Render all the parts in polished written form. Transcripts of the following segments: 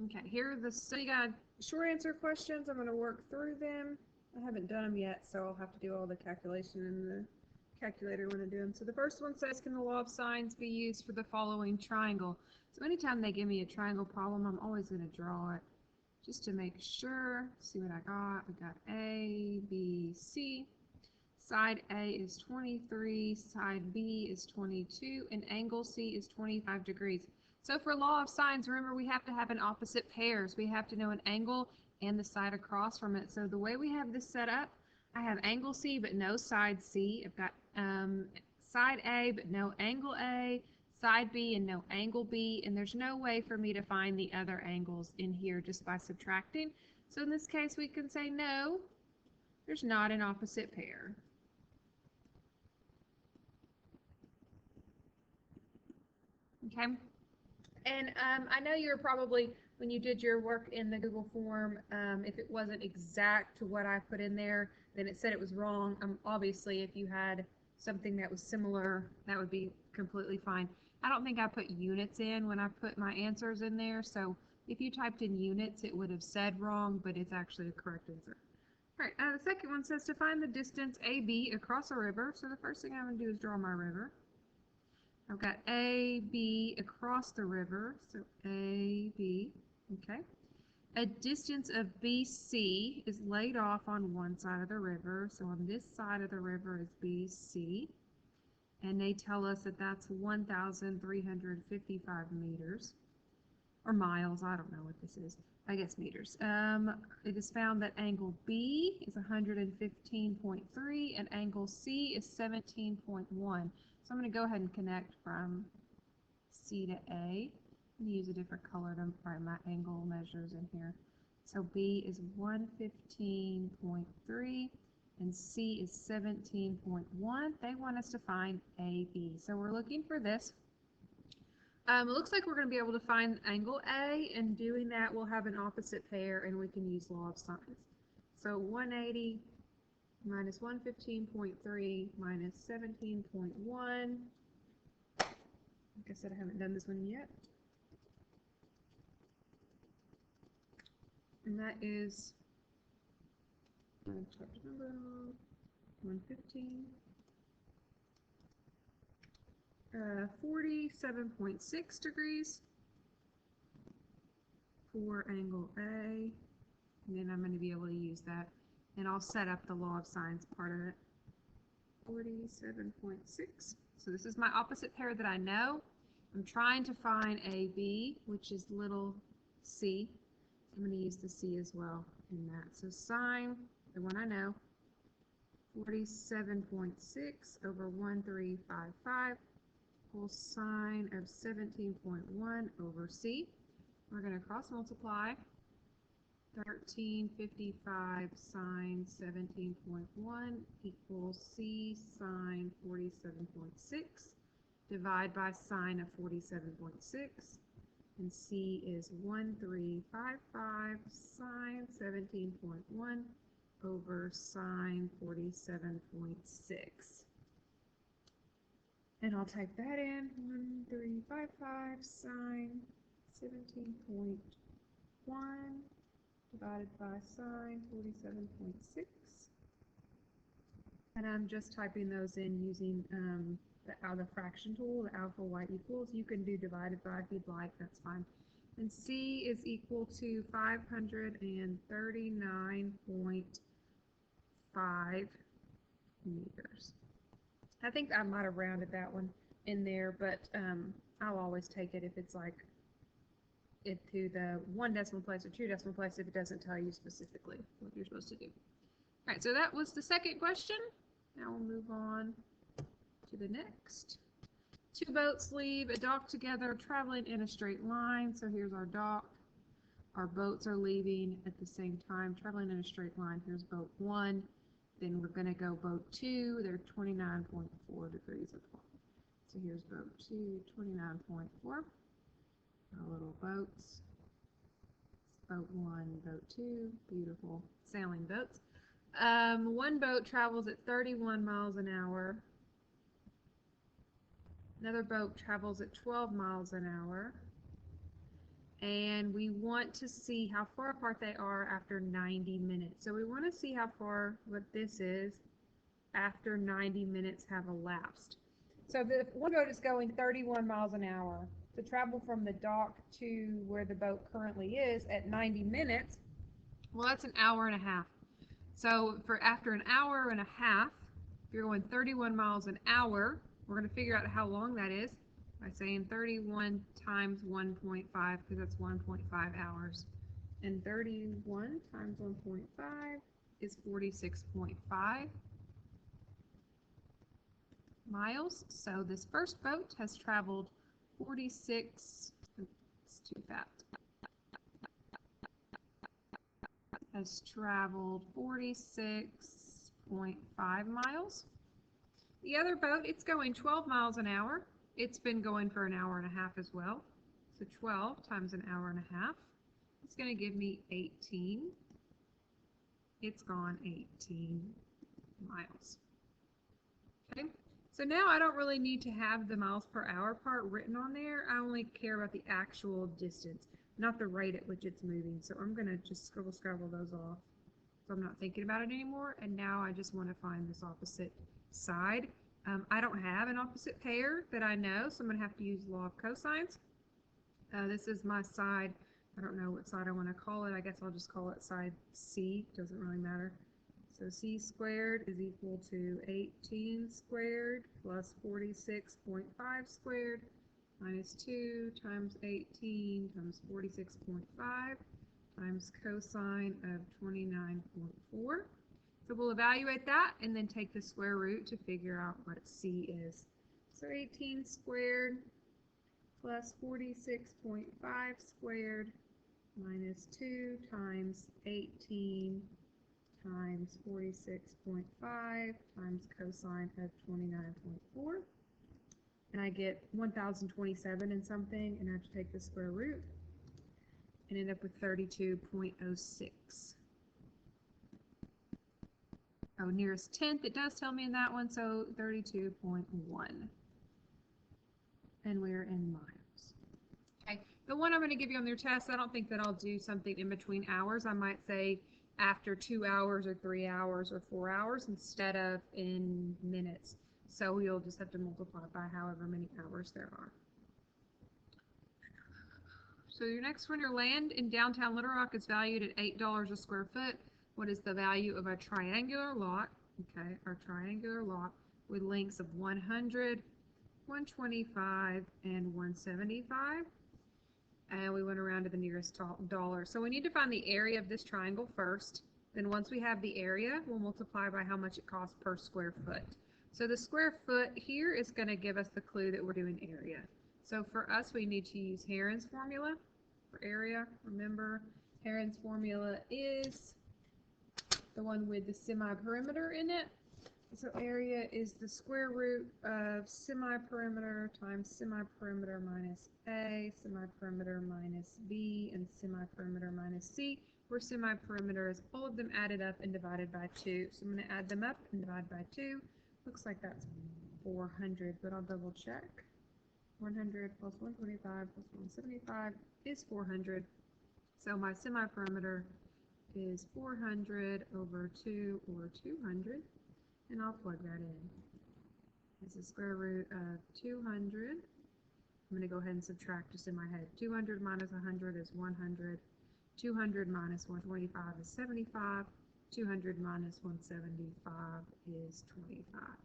Okay, here are the study guide short answer questions. I'm going to work through them. I haven't done them yet, so I'll have to do all the calculation in the calculator when I do them. So the first one says, can the law of sines be used for the following triangle? So anytime they give me a triangle problem, I'm always going to draw it just to make sure. See what I got. I got A, B, C. Side A is 23, side B is 22, and angle C is 25 degrees. So for law of sines, remember we have to have an opposite pairs. We have to know an angle and the side across from it. So the way we have this set up, I have angle C but no side C. I've got side A but no angle A, side B and no angle B, and there's no way for me to find the other angles in here just by subtracting. So in this case, we can say no, there's not an opposite pair. Okay, and I know you're probably, when you did your work in the Google form, if it wasn't exact to what I put in there, then it said it was wrong. Obviously, if you had something that was similar, that would be completely fine. I don't think I put units in when I put my answers in there, so if you typed in units, it would have said wrong, but it's actually a correct answer. All right, the second one says to find the distance AB across a river. So the first thing I'm going to do is draw my river. I've got A, B across the river, so A, B, okay. A distance of BC is laid off on one side of the river, so on this side of the river is BC, and they tell us that that's 1,355 meters, or miles, I don't know what this is, I guess meters. It is found that angle B is 115.3 and angle C is 17.1. So I'm going to go ahead and connect from C to A. I'm going to use a different color to write my angle measures in here. So B is 115.3 and C is 17.1. They want us to find AB. So we're looking for this. It looks like we're going to be able to find angle A, and doing that we'll have an opposite pair and we can use law of sines. So 180 minus 115.3 minus 17.1. Like I said, I haven't done this one yet. And that is 115. 47.6 degrees for angle A, and then I'm going to be able to use that, and I'll set up the law of sines part of it. 47.6. So this is my opposite pair that I know. I'm trying to find AB, which is little c. I'm going to use the c as well in that. So sine, the one I know, 47.6 over 1355. Equals sine of 17.1 over c. We're going to cross multiply. 1355 sine 17.1 equals c sine 47.6. Divide by sine of 47.6. And c is 1355 sine 17.1 over sine 47.6. And I'll type that in, 1355 sine 17.1 divided by sine 47.6. And I'm just typing those in using the fraction tool, the alpha y equals. You can do divided by if you'd like, that's fine. And c is equal to 539.5 meters. I think I might have rounded that one in there, but I'll always take it if it's like it to the 1 decimal place or 2 decimal place if it doesn't tell you specifically what you're supposed to do. All right, so that was the second question. Now we'll move on to the next. Two boats leave a dock together, traveling in a straight line. So here's our dock. Our boats are leaving at the same time, traveling in a straight line. Here's boat 1. Then we're going to go boat 2. They're 29.4 degrees apart. So here's boat 2, 29.4. Our little boats. Boat 1, boat 2. Beautiful sailing boats. One boat travels at 31 miles an hour. Another boat travels at 12 miles an hour. and we want to see how far apart they are after 90 minutes. So we want to see how far what this is after 90 minutes have elapsed. So if one boat is going 31 miles an hour to travel from the dock to where the boat currently is at 90 minutes, well, that's an hour and a half. So for after an hour and a half, if you're going 31 miles an hour, we're going to figure out how long that is by saying 31 times 1.5, because that's 1.5 hours. And 31 times 1.5 is 46.5 miles. So this first boat has traveled 46, it's too fast, has traveled 46.5 miles. The other boat, it's going 12 miles an hour. It's been going for an hour and a half as well. So 12 times an hour and a half, it's going to give me 18. It's gone 18 miles. Okay, so now I don't really need to have the miles per hour part written on there. I only care about the actual distance, not the rate at which it's moving. So I'm going to just scribble those off. So I'm not thinking about it anymore. And now I just want to find this opposite side. I don't have an opposite pair that I know, so I'm going to have to use law of cosines. This is my side. I don't know what side I want to call it. I guess I'll just call it side C. Doesn't really matter. So C squared is equal to 18 squared plus 46.5 squared minus 2 times 18 times 46.5 times cosine of 29.4. So we'll evaluate that and then take the square root to figure out what C is. So 18 squared plus 46.5 squared minus 2 times 18 times 46.5 times cosine of 29.4. And I get 1027 and something, and I have to take the square root and end up with 32.06. Oh, nearest tenth, it does tell me in that one, so 32.1. And we're in miles. Okay, the one I'm going to give you on your test, I don't think that I'll do something in between hours. I might say after 2 hours or 3 hours or 4 hours instead of in minutes. So you'll just have to multiply by however many hours there are. So your next one, your land in downtown Little Rock is valued at $8 a square foot. What is the value of a triangular lot? Okay, our triangular lot with lengths of 100, 125, and 175. And we went around to the nearest dollar. So we need to find the area of this triangle first. Then once we have the area, we'll multiply by how much it costs per square foot. So the square foot here is going to give us the clue that we're doing area. So for us, we need to use Heron's formula for area. Remember, Heron's formula is the one with the semi-perimeter in it. So area is the square root of semi-perimeter times semi-perimeter minus A, semi-perimeter minus B, and semi-perimeter minus C, where semi-perimeter is all of them added up and divided by 2. So I'm going to add them up and divide by 2. Looks like that's 400, but I'll double check. 100 plus 125 plus 175 is 400. So my semi-perimeter is 400 over 2, or 200, and I'll plug that in. It's the square root of 200. I'm going to go ahead and subtract just in my head. 200 minus 100 is 100. 200 minus 125 is 75. 200 minus 175 is 25.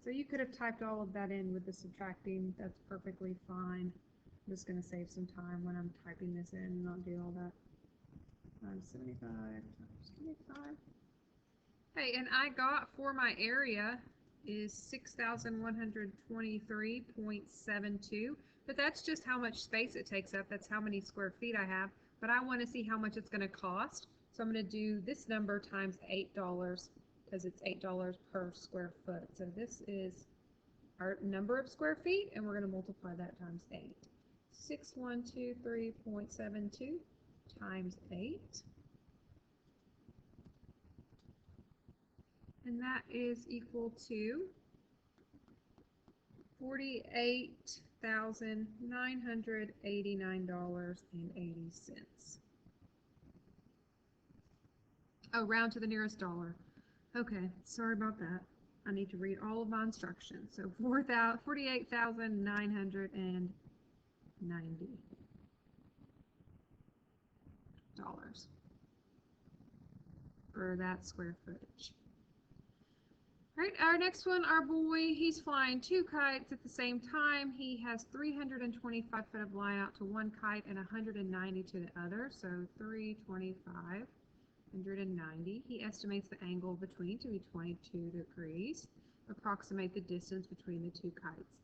So you could have typed all of that in with the subtracting. That's perfectly fine. I'm just going to save some time when I'm typing this in and not do all that. 75 times 25. Hey, and I got for my area is 6,123.72, but that's just how much space it takes up. That's how many square feet I have, but I want to see how much it's going to cost. So I'm going to do this number times $8 because it's $8 per square foot. So this is our number of square feet, and we're going to multiply that times 8. 6123.72 times 8, and that is equal to $48,989.80. Oh, round to the nearest dollar. Okay, sorry about that. I need to read all of my instructions. So $48,990 for that square footage. All right, our next one, our boy, he's flying 2 kites at the same time. He has 325 foot of line out to one kite and 190 to the other, so 325. 190. He estimates the angle between to be 22 degrees. Approximate the distance between the 2 kites.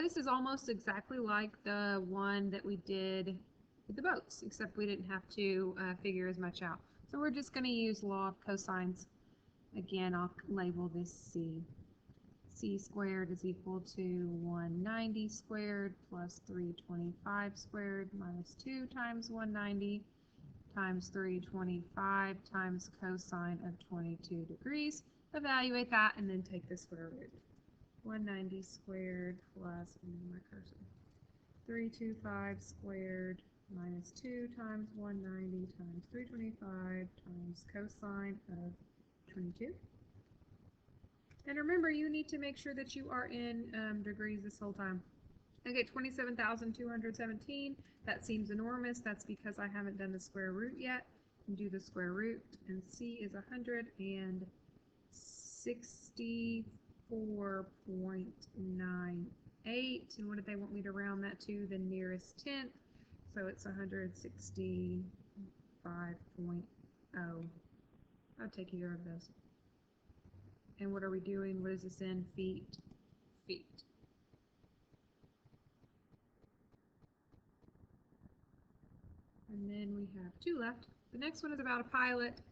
This is almost exactly like the one that we did with the boats, except we didn't have to figure as much out. So we're just going to use law of cosines. Again, I'll label this C. C squared is equal to 190 squared plus 325 squared minus 2 times 190 times 325 times cosine of 22 degrees. Evaluate that and then take the square root. 190 squared plus, my cursor, 325 squared minus 2 times 190 times 325 times cosine of 22. And remember, you need to make sure that you are in degrees this whole time. I get 27,217. That seems enormous. That's because I haven't done the square root yet. Do the square root, and C is 164.98. And what did they want me to round that to? The nearest tenth. So it's 165.0. I'll take either of those. And what are we doing? What is this in? Feet. Feet. And then we have 2 left. The next one is about a pilot.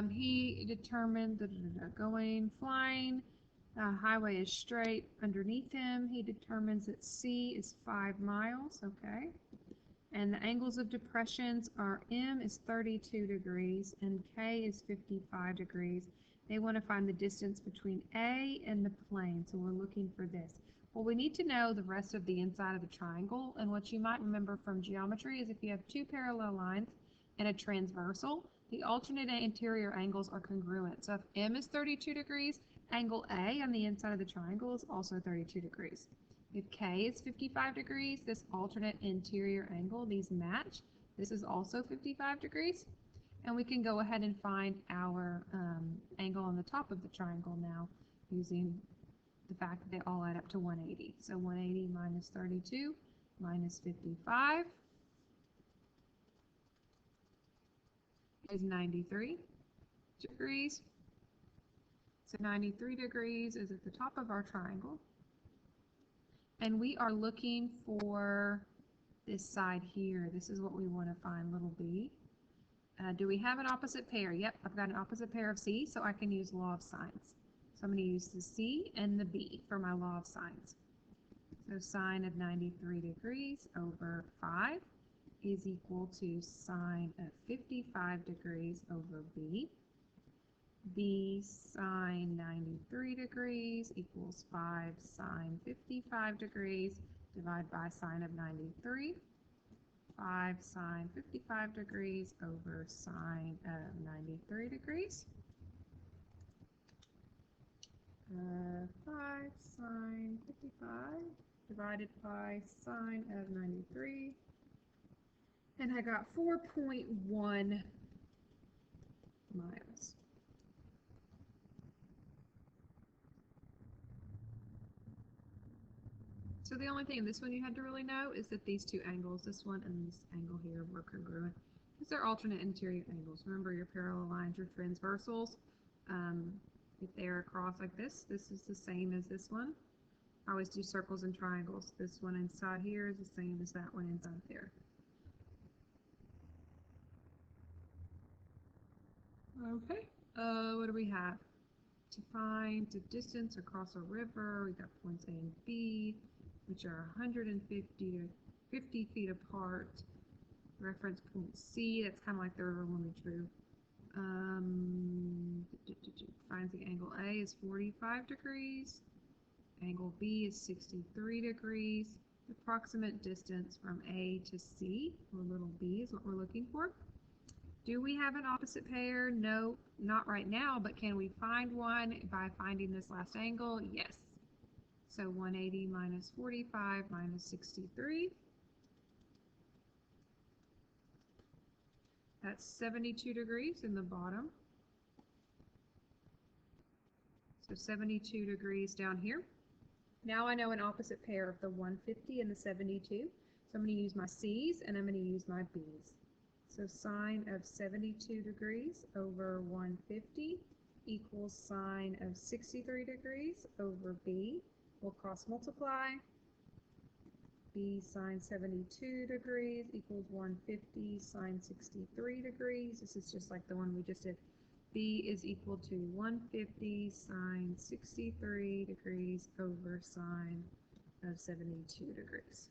He determined that flying, highway is straight underneath him. He determines that C is 5 miles, okay? And the angles of depressions are M is 32 degrees and K is 55 degrees. They want to find the distance between A and the plane, so we're looking for this. Well, we need to know the rest of the inside of the triangle, and what you might remember from geometry is if you have 2 parallel lines and a transversal, the alternate interior angles are congruent. So if M is 32 degrees, angle A on the inside of the triangle is also 32 degrees. If K is 55 degrees, this alternate interior angle, these match. This is also 55 degrees. And we can go ahead and find our angle on the top of the triangle now using the fact that they all add up to 180. So 180 minus 32 minus 55 is 93 degrees. So 93 degrees is at the top of our triangle. And we are looking for this side here. This is what we want to find, little b. Do we have an opposite pair? Yep, I've got an opposite pair of C, so I can use law of sines. So I'm going to use the C and the B for my law of sines. So sine of 93 degrees over 5 is equal to sine of 55 degrees over B. B sine 93 degrees equals 5 sine 55 degrees. Divide by sine of 93. 5 sine 55 degrees over sine of 93 degrees. 5 sine 55 divided by sine of 93. And I got 4.1 miles. So the only thing in this one you had to really know is that these 2 angles, this one and this angle here, were congruent because they're alternate interior angles. Remember, your parallel lines, your transversals, if they're across like this, this is the same as this one. I always do circles and triangles. This one inside here is the same as that one inside there. Okay, what do we have? To find the distance across a river, we got points A and B, which are 150 to 50 feet apart. Reference point C, that's kind of like the river when we drew. Finds the angle A is 45 degrees, Angle B is 63 degrees. The approximate distance from A to C, or little b, is what we're looking for. Do we have an opposite pair? No, not right now, but can we find one by finding this last angle? Yes. So 180 minus 45 minus 63. That's 72 degrees in the bottom. So 72 degrees down here. Now I know an opposite pair of the 150 and the 72. So I'm going to use my C's and I'm going to use my B's. So sine of 72 degrees over 150 equals sine of 63 degrees over B. We'll cross multiply. B sine 72 degrees equals 150 sine 63 degrees. This is just like the one we just did. B is equal to 150 sine 63 degrees over sine of 72 degrees.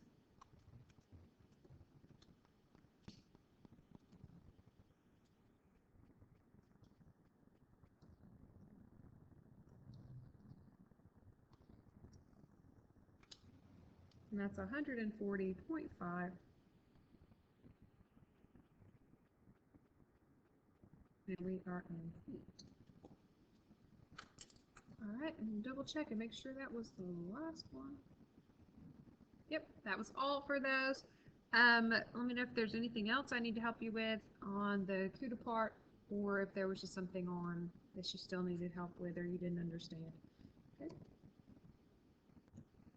And that's 140.5. And we are in feet. All right, and double check and make sure that was the last one. Yep, that was all for those. Let me know if there's anything else I need to help you with on the CUDA part, or if there was just something on that you still needed help with or you didn't understand. Okay.